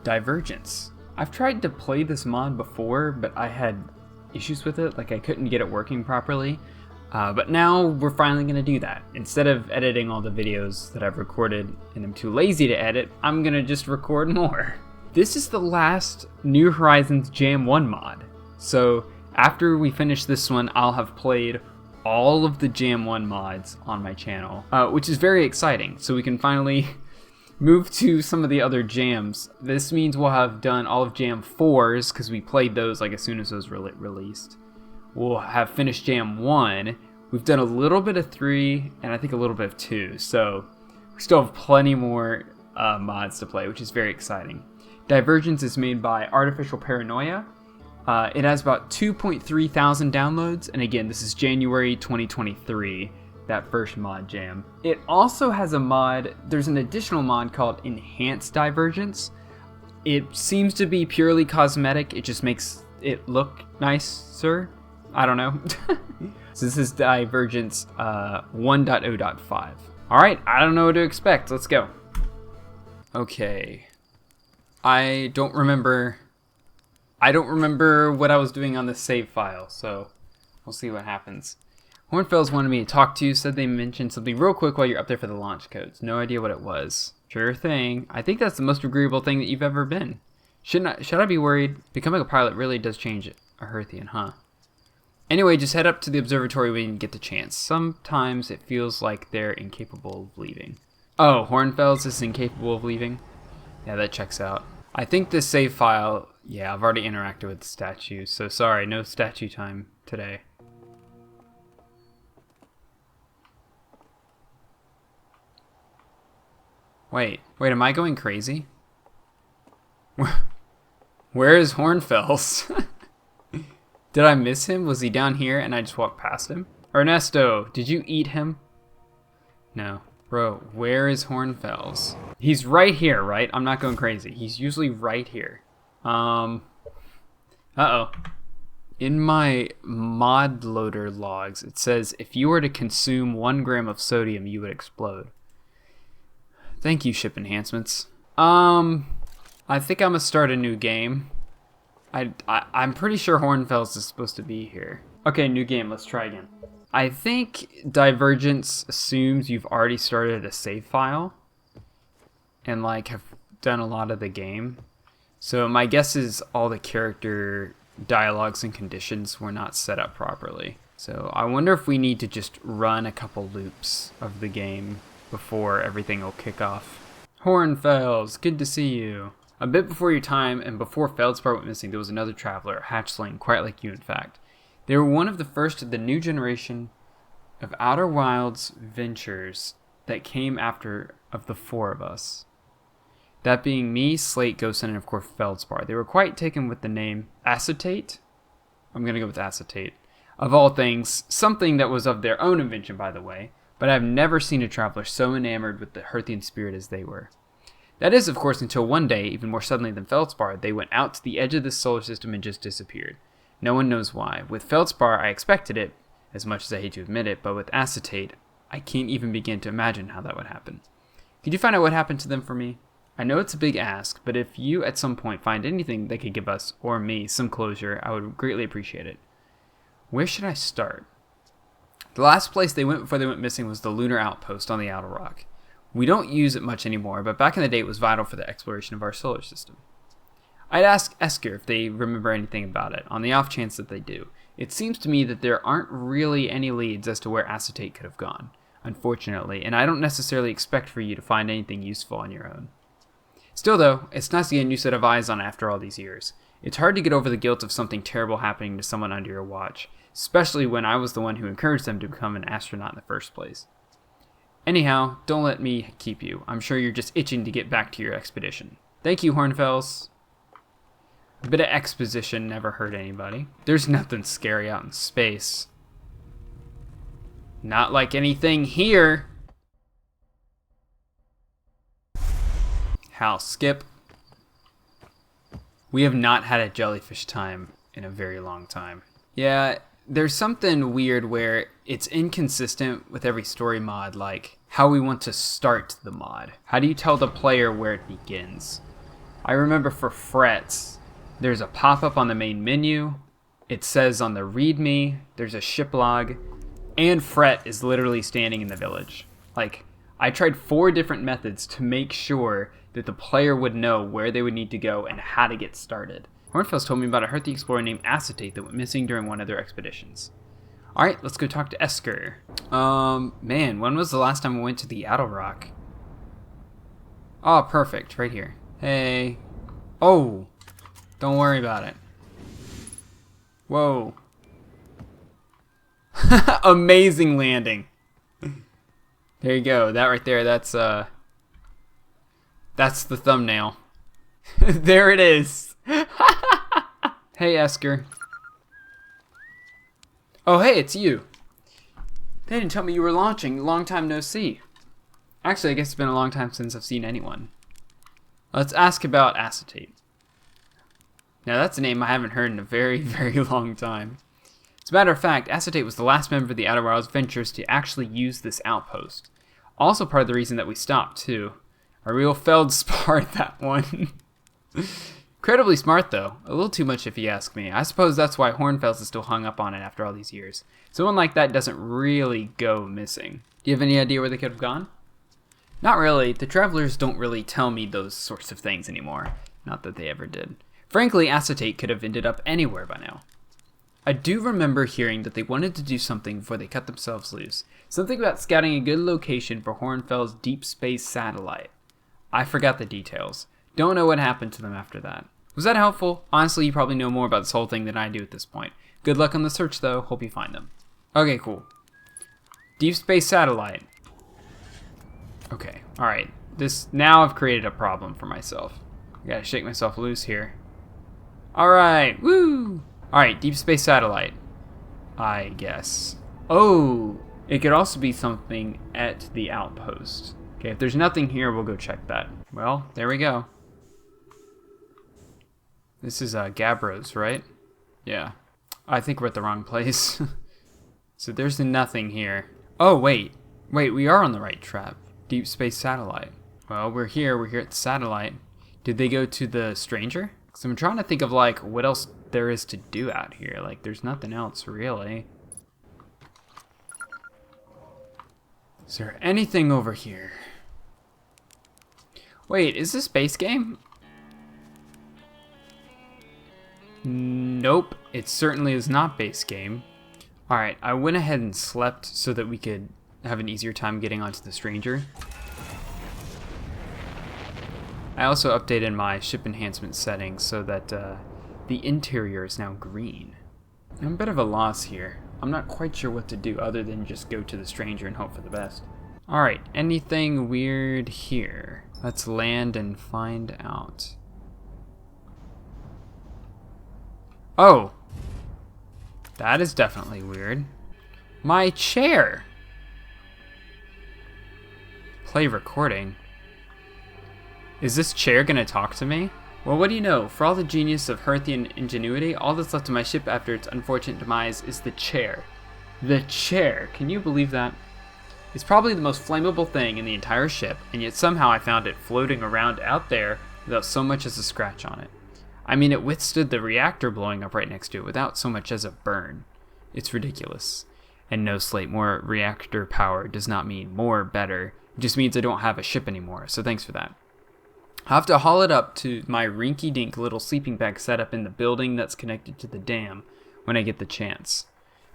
Divergence. I've tried to play this mod before, but I had issues with it, like I couldn't get it working properly. But now we're finally going to do that. Instead of editing all the videos that I've recorded and I'm too lazy to edit, I'm going to just record more. This is the last New Horizons Jam 1 mod. So after we finish this one, I'll have played all of the Jam 1 mods on my channel, which is very exciting. So we can finally move to some of the other jams. This means we'll have done all of Jam 4s, because we played those like as soon as those were released. We'll have finished Jam 1. We've done a little bit of 3, and I think a little bit of 2. So we still have plenty more mods to play, which is very exciting. Divergence is made by Artificial Paranoia. It has about 2.3 thousand downloads, and again, this is January 2023, that first mod jam. It also has a mod, there's an additional mod called Enhanced Divergence. It seems to be purely cosmetic, it just makes it look nicer. I don't know. So this is Divergence 1.0.5. Alright, I don't know what to expect, let's go. Okay. I don't remember what I was doing on the save file, so we'll see what happens. Hornfels wanted me to talk to you, said they mentioned something real quick while you're up there for the launch codes. No idea what it was. Sure thing. I think that's the most agreeable thing that you've ever been. Should I be worried? Becoming a pilot really does change a Hearthian, huh? Anyway, just head up to the observatory when you get the chance. Sometimes it feels like they're incapable of leaving. Oh, Hornfels is incapable of leaving? Yeah, that checks out. I think this save file, yeah, I've already interacted with the statue, so sorry, no statue time today. Wait, am I going crazy? Where is Hornfels? Did I miss him? Was he down here and I just walked past him? Ernesto, did you eat him? No. Bro, where is Hornfels? He's right here, right? I'm not going crazy. He's usually right here. Uh-oh. In my mod loader logs, it says if you were to consume 1 gram of sodium, you would explode. Thank you, ship enhancements. I think I'm gonna start a new game. I'm pretty sure Hornfels is supposed to be here. Okay, new game, let's try again. I think Divergence assumes you've already started a save file and like have done a lot of the game. So my guess is all the character dialogues and conditions were not set up properly. So I wonder if we need to just run a couple loops of the game before everything will kick off. Hornfels, good to see you. A bit before your time and before Feldspar went missing, there was another traveler, a hatchling, quite like you in fact. They were one of the first of the new generation of Outer Wilds ventures that came after of the 4 of us. That being me, Slate, Ghosten, and of course Feldspar. They were quite taken with the name Acetate. I'm going to go with Acetate. Of all things, something that was of their own invention, by the way, but I've never seen a traveler so enamored with the Hearthian spirit as they were. That is, of course, until one day, even more suddenly than Feldspar, they went out to the edge of the solar system and just disappeared. No one knows why. With Feldspar, I expected it, as much as I hate to admit it, but with Acetate, I can't even begin to imagine how that would happen. Could you find out what happened to them for me? I know it's a big ask, but if you at some point find anything that could give us, or me, some closure, I would greatly appreciate it. Where should I start? The last place they went before they went missing was the lunar outpost on the Outer Rock. We don't use it much anymore, but back in the day it was vital for the exploration of our solar system. I'd ask Esker if they remember anything about it, on the off chance that they do. It seems to me that there aren't really any leads as to where Acetate could have gone, unfortunately, and I don't necessarily expect for you to find anything useful on your own. Still though, it's nice to get a new set of eyes on after all these years. It's hard to get over the guilt of something terrible happening to someone under your watch, especially when I was the one who encouraged them to become an astronaut in the first place. Anyhow, don't let me keep you. I'm sure you're just itching to get back to your expedition. Thank you, Hornfels. A bit of exposition never hurt anybody. There's nothing scary out in space. Not like anything here. Hal, skip. We have not had a jellyfish time in a very long time. Yeah, there's something weird where it's inconsistent with every story mod, like how we want to start the mod. How do you tell the player where it begins? I remember for frets, there's a pop-up on the main menu. It says on the README, there's a ship log, and fret is literally standing in the village. Like, I tried 4 different methods to make sure that the player would know where they would need to go and how to get started. Hornfels told me about a Hearthian explorer named Acetate that went missing during one of their expeditions. Alright, let's go talk to Esker. Man, when was the last time I went to the Outer Rock? Oh, perfect, right here. Hey. Oh, don't worry about it. Whoa. Amazing landing. There you go. That right there, that's the thumbnail. There it is. Hey, Esker. Oh, hey, it's you. They didn't tell me you were launching. Long time no see. Actually, I guess it's been a long time since I've seen anyone. Let's ask about Acetate. Now, that's a name I haven't heard in a very, very long time. As a matter of fact, Acetate was the last member of the Outer Wilds Ventures to actually use this outpost. Also part of the reason that we stopped, too. A real feldspar, that one. Incredibly smart, though. A little too much if you ask me. I suppose that's why Hornfels is still hung up on it after all these years. Someone like that doesn't really go missing. Do you have any idea where they could have gone? Not really. The travelers don't really tell me those sorts of things anymore. Not that they ever did. Frankly, Acetate could have ended up anywhere by now. I do remember hearing that they wanted to do something before they cut themselves loose. Something about scouting a good location for Hornfels' deep space satellite. I forgot the details. Don't know what happened to them after that. Was that helpful? Honestly, you probably know more about this whole thing than I do at this point. Good luck on the search, though. Hope you find them. Okay, cool. Deep space satellite. Okay, alright. Now I've created a problem for myself. I gotta shake myself loose here. Alright, woo! Alright, deep space satellite. I guess. Oh! It could also be something at the outpost. Okay, if there's nothing here, we'll go check that. Well, there we go. This is Gabros, right? Yeah. I think we're at the wrong place. So there's nothing here. Oh, wait. Wait, we are on the right track. Deep space satellite. Well, we're here at the satellite. Did they go to the stranger? Because I'm trying to think of, like, what else there is to do out here. Like, there's nothing else, really. Is there anything over here? Wait, is this base game? Nope, it certainly is not base game. Alright, I went ahead and slept so that we could have an easier time getting onto the stranger. I also updated my ship enhancement settings so that the interior is now green. I'm a bit of a loss here. I'm not quite sure what to do other than just go to the stranger and hope for the best. Alright, anything weird here? Let's land and find out. Oh! That is definitely weird. My chair! Play recording. Is this chair gonna talk to me? Well, what do you know? For all the genius of Hearthian ingenuity, all that's left of my ship after its unfortunate demise is the chair. The chair! Can you believe that? It's probably the most flammable thing in the entire ship, and yet somehow I found it floating around out there without so much as a scratch on it. I mean, it withstood the reactor blowing up right next to it without so much as a burn. It's ridiculous. And no, Slate, more reactor power does not mean more better. It just means I don't have a ship anymore, so thanks for that. I'll have to haul it up to my rinky-dink little sleeping bag set up in the building that's connected to the dam when I get the chance.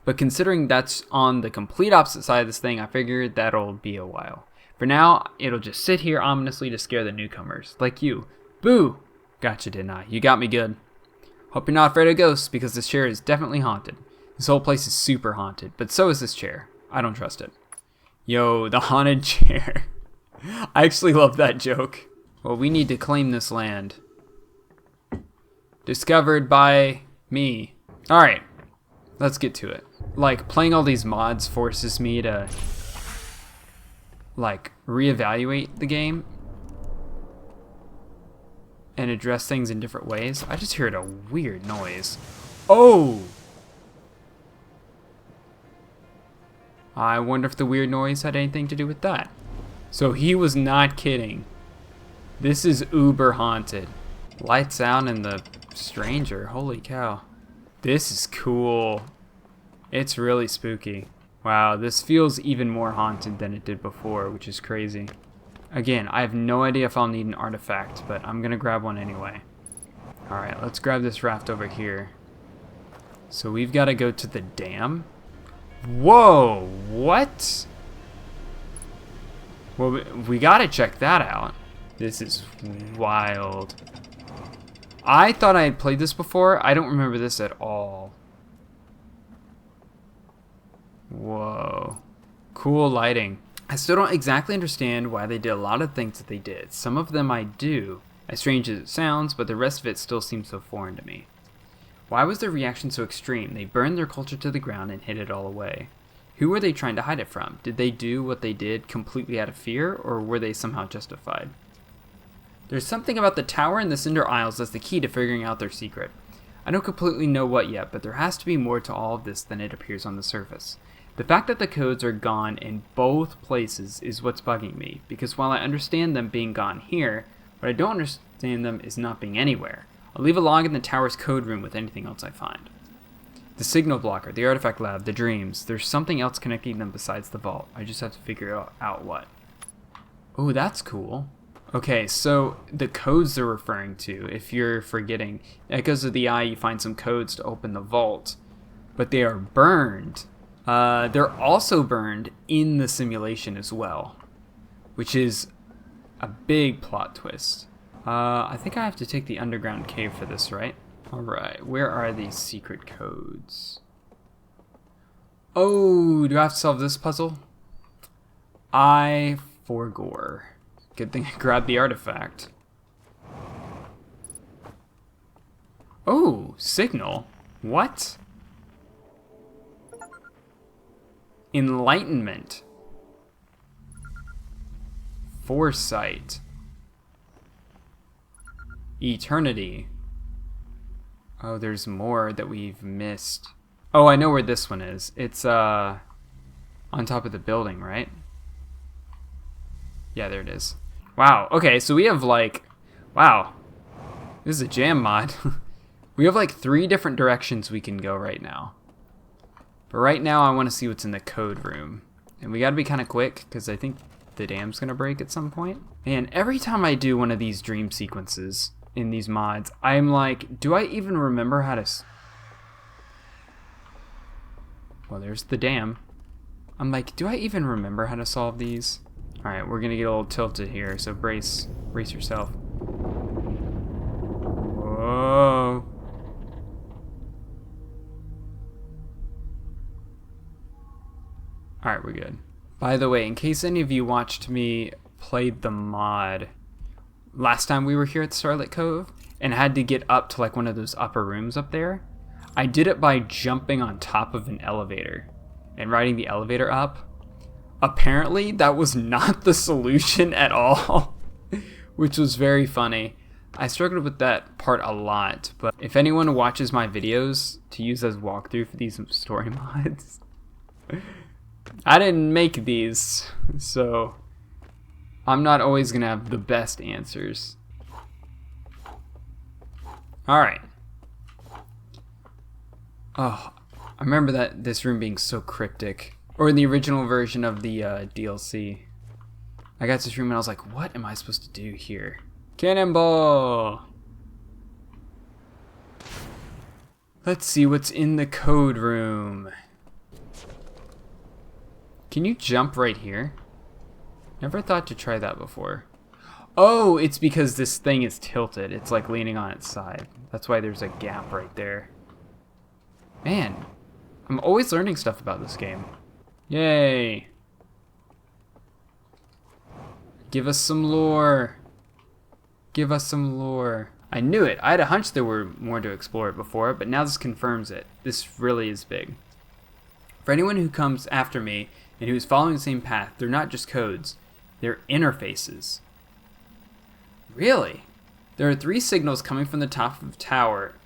But considering that's on the complete opposite side of this thing, I figured that'll be a while. For now, it'll just sit here ominously to scare the newcomers, like you. Boo! Gotcha, didn't I? You got me good. Hope you're not afraid of ghosts, because this chair is definitely haunted. This whole place is super haunted, but so is this chair. I don't trust it. Yo, the haunted chair. I actually love that joke. Well, we need to claim this land. Discovered by me. Alright, let's get to it. Like, playing all these mods forces me to, like, reevaluate the game and address things in different ways. I just heard a weird noise. Oh! I wonder if the weird noise had anything to do with that. So he was not kidding. This is uber haunted. Lights out and the stranger. Holy cow. This is cool. It's really spooky. Wow, this feels even more haunted than it did before, which is crazy. Again, I have no idea if I'll need an artifact, but I'm gonna grab one anyway. Alright, let's grab this raft over here. So we've got to go to the dam. Whoa, what? Well, we got to check that out. This is wild. I thought I had played this before. I don't remember this at all. Whoa. Cool lighting. I still don't exactly understand why they did a lot of things that they did. Some of them I do, as strange as it sounds, but the rest of it still seems so foreign to me. Why was their reaction so extreme? They burned their culture to the ground and hid it all away. Who were they trying to hide it from? Did they do what they did completely out of fear, or were they somehow justified? There's something about the tower and the Cinder Isles that's the key to figuring out their secret. I don't completely know what yet, but there has to be more to all of this than it appears on the surface. The fact that the codes are gone in both places is what's bugging me, because while I understand them being gone here, what I don't understand them is not being anywhere. I'll leave a log in the tower's code room with anything else I find. The signal blocker, the artifact lab, the dreams, there's something else connecting them besides the vault. I just have to figure out what. Oh, that's cool. Okay, so the codes they're referring to, if you're forgetting, Echoes of the Eye, you find some codes to open the vault, but they are burned. They're also burned in the simulation as well, which is a big plot twist. I think I have to take the underground cave for this, right? Alright, where are these secret codes? Oh, do I have to solve this puzzle? I forgore. Good thing I grabbed the artifact. Oh, signal. What? Enlightenment. Foresight. Eternity. Oh, there's more that we've missed. Oh, I know where this one is. It's on top of the building, right? Yeah, there it is. Wow, okay, so we have like, wow, this is a jam mod. We have like 3 different directions we can go right now. But right now I want to see what's in the code room. And we gotta be kind of quick, because I think the dam's gonna break at some point. Man, every time I do one of these dream sequences in these mods, I'm like, do I even remember how to... Well, there's the dam. I'm like, do I even remember how to solve these? Alright, we're gonna get a little tilted here, so brace yourself. Whoa. Alright, we're good. By the way, in case any of you watched me play the mod last time we were here at Starlit Cove and had to get up to like one of those upper rooms up there, I did it by jumping on top of an elevator and riding the elevator up. Apparently, that was not the solution at all, which was very funny. I struggled with that part a lot, but if anyone watches my videos to use as walkthrough for these story mods, I didn't make these, so I'm not always gonna have the best answers. Alright. Oh, I remember this room being so cryptic. Or in the original version of the DLC. I got to this room and I was like, what am I supposed to do here? Cannonball! Let's see what's in the code room. Can you jump right here? Never thought to try that before. Oh, it's because this thing is tilted. It's like leaning on its side. That's why there's a gap right there. Man, I'm always learning stuff about this game. Yay! Give us some lore. Give us some lore. I knew it. I had a hunch there were more to explore before, but now this confirms it. This really is big. For anyone who comes after me and who's following the same path, they're not just codes. They're interfaces. Really? There are 3 signals coming from the top of the tower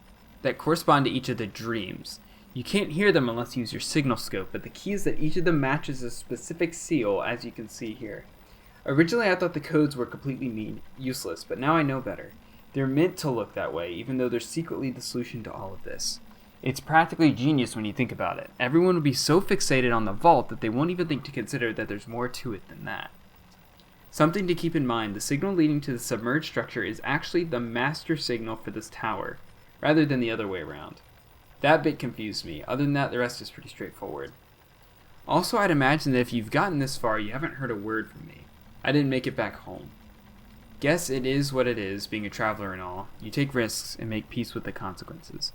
that correspond to each of the dreams. You can't hear them unless you use your signal scope, but the key is that each of them matches a specific seal, as you can see here. Originally I thought the codes were completely useless, but now I know better. They're meant to look that way, even though they're secretly the solution to all of this. It's practically genius when you think about it. Everyone will be so fixated on the vault that they won't even think to consider that there's more to it than that. Something to keep in mind, the signal leading to the submerged structure is actually the master signal for this tower, rather than the other way around. That bit confused me. Other than that, the rest is pretty straightforward. Also, I'd imagine that if you've gotten this far, you haven't heard a word from me. I didn't make it back home. Guess it is what it is, being a traveler and all. You take risks and make peace with the consequences.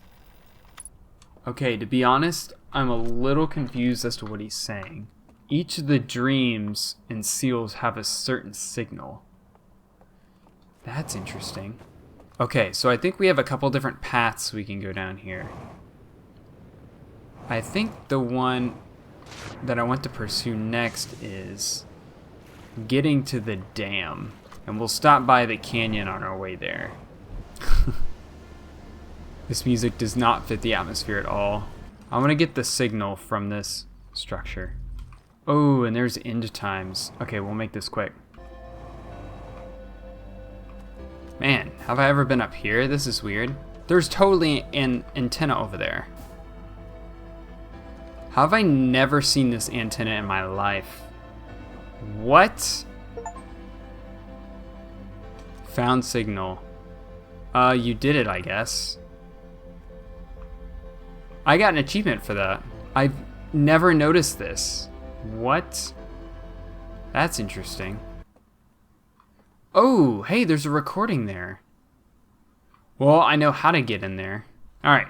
Okay, to be honest, I'm a little confused as to what he's saying. Each of the dreams and seals have a certain signal. That's interesting. Okay, so I think we have a couple different paths we can go down here. I think the one that I want to pursue next is getting to the dam. And we'll stop by the canyon on our way there. This music does not fit the atmosphere at all. I want to get the signal from this structure. Oh, and there's end times. Okay, we'll make this quick. Man, have I ever been up here? This is weird. There's totally an antenna over there. How have I never seen this antenna in my life? What? Found signal. You did it, I guess. I got an achievement for that. I've never noticed this. What? That's interesting. Oh, hey, there's a recording there. Well, I know how to get in there. Alright.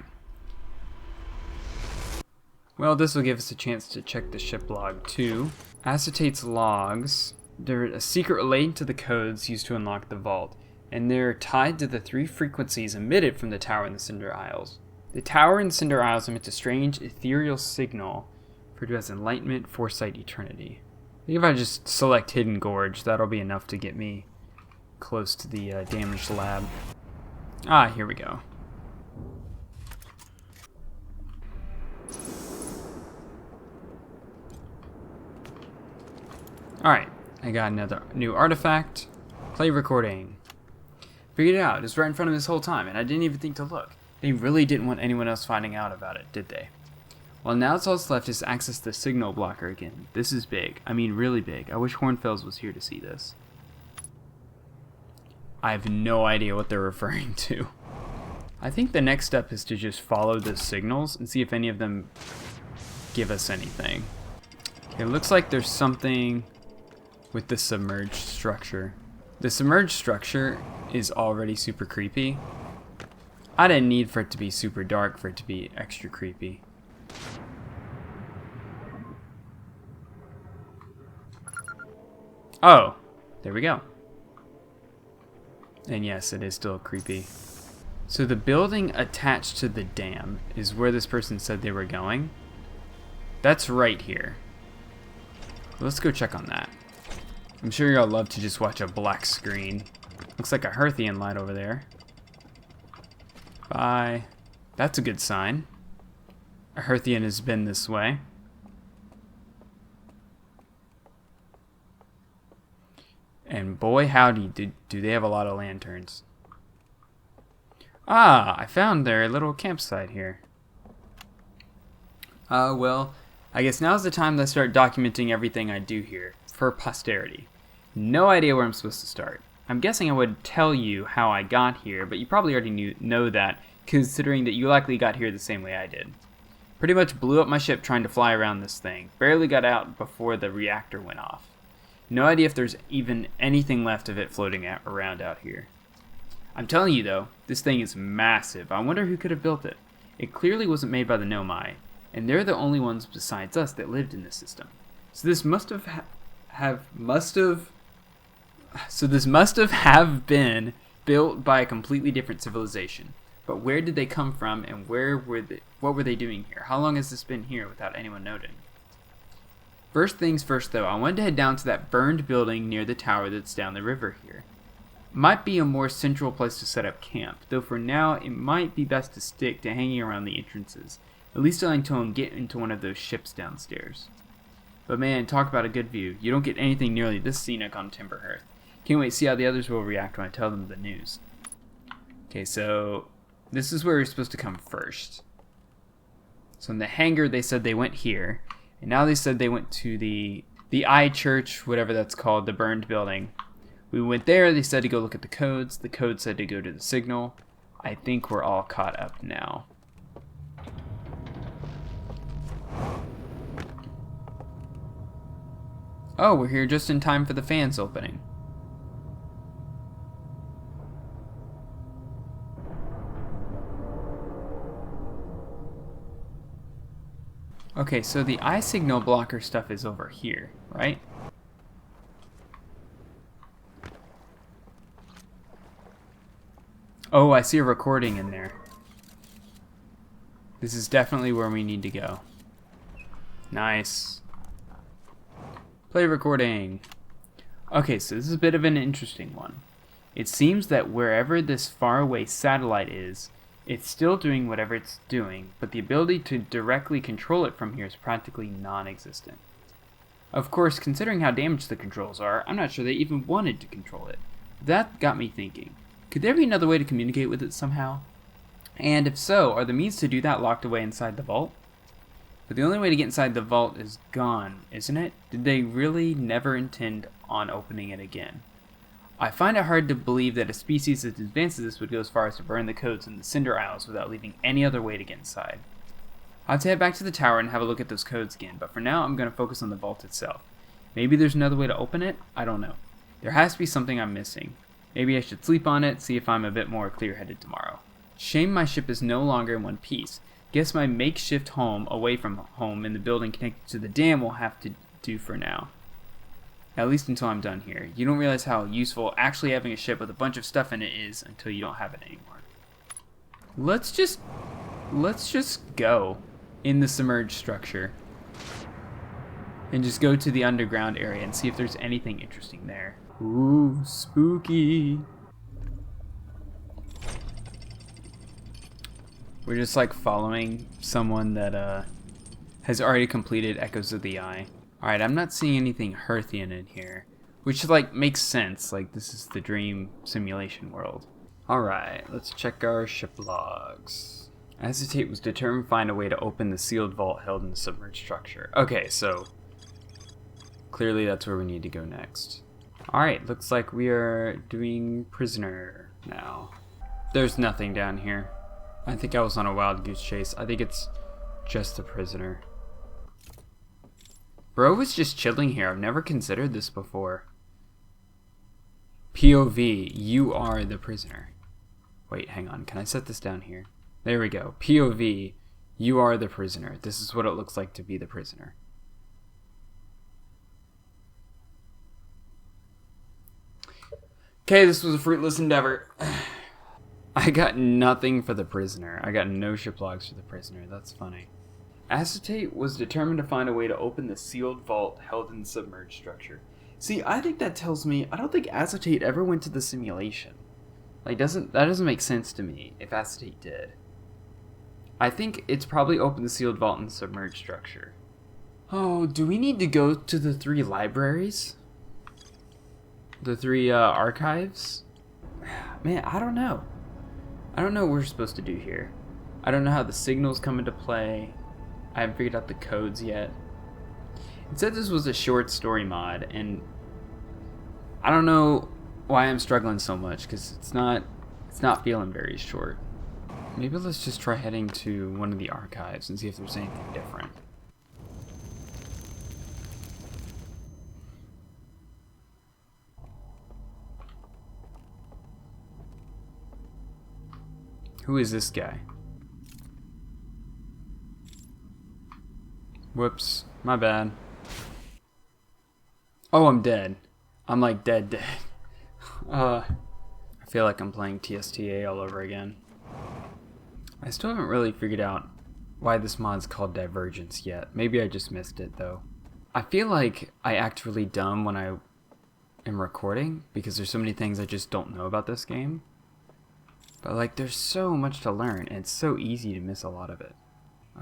Well, this will give us a chance to check the ship log, too. Acetate's logs. They're a secret relating to the codes used to unlock the vault, and they're tied to the 3 frequencies emitted from the tower and the Cinder Isles. The tower and Cinder Isles emit a strange ethereal signal referred to as enlightenment, foresight, eternity. I think if I just select Hidden Gorge, that'll be enough to get me close to the damaged lab. Ah, here we go. Alright, I got another new artifact. Play recording. Figured it out. It was right in front of me this whole time, and I didn't even think to look. They really didn't want anyone else finding out about it, did they? Well, now all that's left is to access the signal blocker again. This is big. I mean, really big. I wish Hornfels was here to see this. I have no idea what they're referring to. I think the next step is to just follow the signals and see if any of them give us anything. Okay, it looks like there's something with the submerged structure. The submerged structure is already super creepy. I didn't need for it to be super dark for it to be extra creepy. Oh, there we go. And yes, it is still creepy. So the building attached to the dam is where this person said they were going. That's right here. Let's go check on that. I'm sure y'all love to just watch a black screen. Looks like a Hearthian light over there. Bye. That's a good sign. A Hearthian has been this way. And boy howdy, do they have a lot of lanterns. Ah, I found their little campsite here. Well, I guess now's the time to start documenting everything I do here, for posterity. No idea where I'm supposed to start. I'm guessing I would tell you how I got here, but you probably already know that, considering that you likely got here the same way I did. Pretty much blew up my ship trying to fly around this thing. Barely got out before the reactor went off. No idea if there's even anything left of it floating around out here. I'm telling you though, this thing is massive. I wonder who could have built it. It clearly wasn't made by the Nomai, and they're the only ones besides us that lived in this system. So this must have been built by a completely different civilization. But where did they come from, and what were they doing here? How long has this been here without anyone noting? First things first though, I wanted to head down to that burned building near the tower that's down the river here. Might be a more central place to set up camp, though for now it might be best to stick to hanging around the entrances, at least until I get into one of those ships downstairs. But man, talk about a good view. You don't get anything nearly this scenic on Timberhearth. Can't wait to see how the others will react when I tell them the news. Okay, so this is where we're supposed to come first. So in the hangar, they said they went here. And now they said they went to the I Church, whatever that's called, the burned building. We went there. They said to go look at the codes. The code said to go to the signal. I think we're all caught up now. Oh, we're here just in time for the fans opening. Okay, so the eye signal blocker stuff is over here, right? Oh, I see a recording in there. This is definitely where we need to go. Nice. Play recording. Okay, so this is a bit of an interesting one. It seems that wherever this faraway satellite is, it's still doing whatever it's doing, but the ability to directly control it from here is practically non-existent. Of course, considering how damaged the controls are, I'm not sure they even wanted to control it. That got me thinking, could there be another way to communicate with it somehow? And if so, are the means to do that locked away inside the vault? But the only way to get inside the vault is gone, isn't it? Did they really never intend on opening it again? I find it hard to believe that a species as advanced as this would go as far as to burn the codes in the Cinder Isles without leaving any other way to get inside. I'll have to head back to the tower and have a look at those codes again, but for now I'm going to focus on the vault itself. Maybe there's another way to open it? I don't know. There has to be something I'm missing. Maybe I should sleep on it, see if I'm a bit more clear-headed tomorrow. Shame my ship is no longer in one piece. Guess my makeshift home away from home in the building connected to the dam will have to do for now. At least until I'm done here. You don't realize how useful actually having a ship with a bunch of stuff in it is until you don't have it anymore. Let's just go in the submerged structure. And just go to the underground area and see if there's anything interesting there. Ooh, spooky. We're just like following someone that has already completed Echoes of the Eye. Alright, I'm not seeing anything Hearthian in here, which like makes sense, like this is the dream simulation world. Alright, let's check our ship logs. Acetate was determined to find a way to open the sealed vault held in the submerged structure. Okay, so clearly that's where we need to go next. Alright, looks like we are doing prisoner now. There's nothing down here. I think I was on a wild goose chase. I think it's just the prisoner. Bro was just chilling here. I've never considered this before. POV, you are the prisoner. Wait, hang on. Can I set this down here? There we go. POV, you are the prisoner. This is what it looks like to be the prisoner. Okay, this was a fruitless endeavor. I got nothing for the prisoner. I got no ship logs for the prisoner. That's funny. Acetate was determined to find a way to open the sealed vault held in the submerged structure. See, I think that tells me I don't think Acetate ever went to the simulation. Like, that doesn't make sense to me if Acetate did. I think it's probably opened the sealed vault in the submerged structure. Oh, do we need to go to the 3 libraries? The 3 archives? Man, I don't know. I don't know what we're supposed to do here. I don't know how the signals come into play. I haven't figured out the codes yet. It said this was a short story mod, and I don't know why I'm struggling so much, because it's not feeling very short. Maybe let's just try heading to one of the archives and see if there's anything different. Who is this guy? Whoops, my bad. Oh, I'm dead. I'm like dead. I feel like I'm playing TSTA all over again. I still haven't really figured out why this mod's called Divergence yet. Maybe I just missed it though. I feel like I act really dumb when I am recording because there's so many things I just don't know about this game. But like there's so much to learn and it's so easy to miss a lot of it.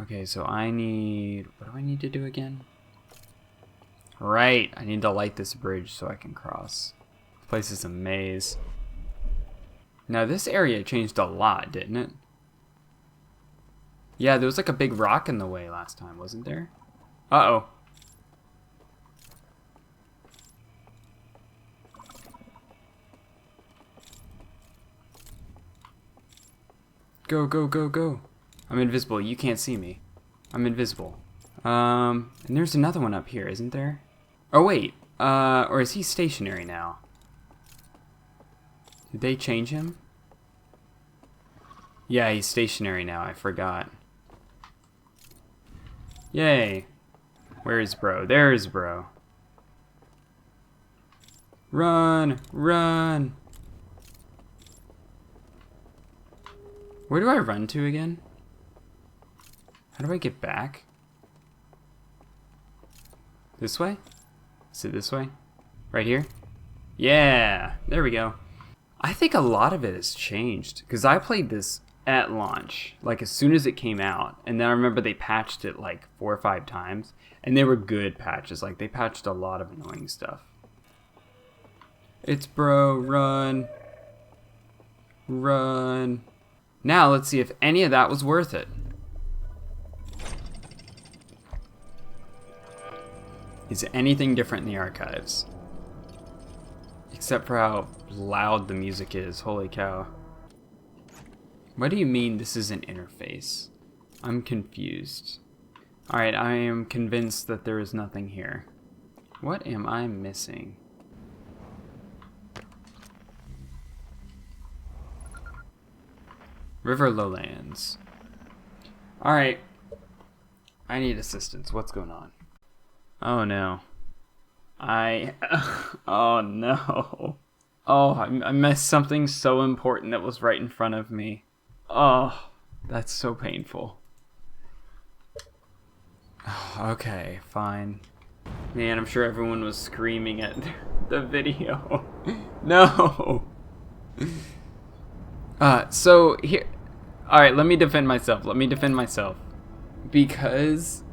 Okay, so what do I need to do again? Right, I need to light this bridge so I can cross. This place is a maze. Now this area changed a lot, didn't it? Yeah, there was like a big rock in the way last time, wasn't there? Uh-oh. Go, go, go, go. I'm invisible. You can't see me. I'm invisible. And there's another one up here, isn't there? Oh, wait. Or is he stationary now? Did they change him? Yeah, he's stationary now. I forgot. Yay. Where is bro? There is bro. Run! Run! Where do I run to again? How do I get back? This way? Is it this way? Right here? Yeah! There we go. I think a lot of it has changed, because I played this at launch, like as soon as it came out, and then I remember they patched it like 4 or 5 times, and they were good patches. Like they patched a lot of annoying stuff. It's bro, run. Run. Now let's see if any of that was worth it. Is anything different in the archives? Except for how loud the music is. Holy cow. What do you mean this is an interface? I'm confused. Alright, I am convinced that there is nothing here. What am I missing? River Lowlands. Alright. I need assistance. What's going on? Oh no. Oh no. Oh, I missed something so important that was right in front of me. Oh, that's so painful. Okay, fine. Man, I'm sure everyone was screaming at the video. No! So here... Alright, let me defend myself. Because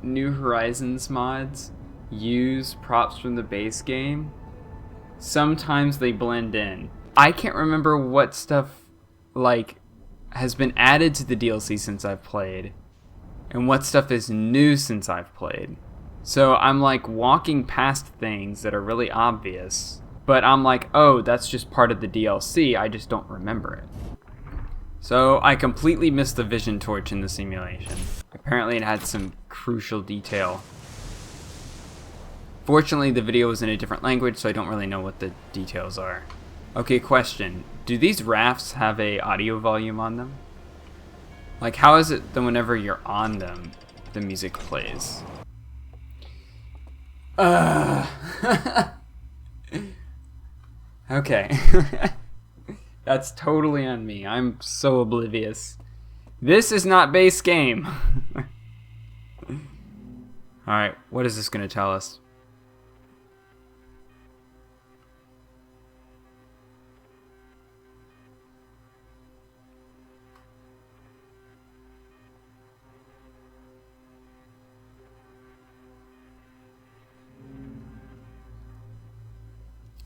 New Horizons mods use props from the base game, sometimes they blend in. I can't remember what stuff, like, has been added to the DLC since I've played, and what stuff is new since I've played. So I'm like walking past things that are really obvious, but I'm like, oh, that's just part of the DLC, I just don't remember it. So I completely missed the vision torch in the simulation. Apparently it had some crucial detail. Fortunately, the video was in a different language, so I don't really know what the details are. Okay, question. Do these rafts have a audio volume on them? Like, how is it that whenever you're on them, the music plays? Okay. That's totally on me. I'm so oblivious. This is not base game. Alright, what is this going to tell us?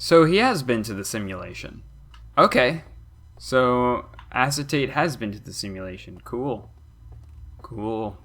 So he has been to the simulation. Okay. So Acetate has been to the simulation. Cool. Cool.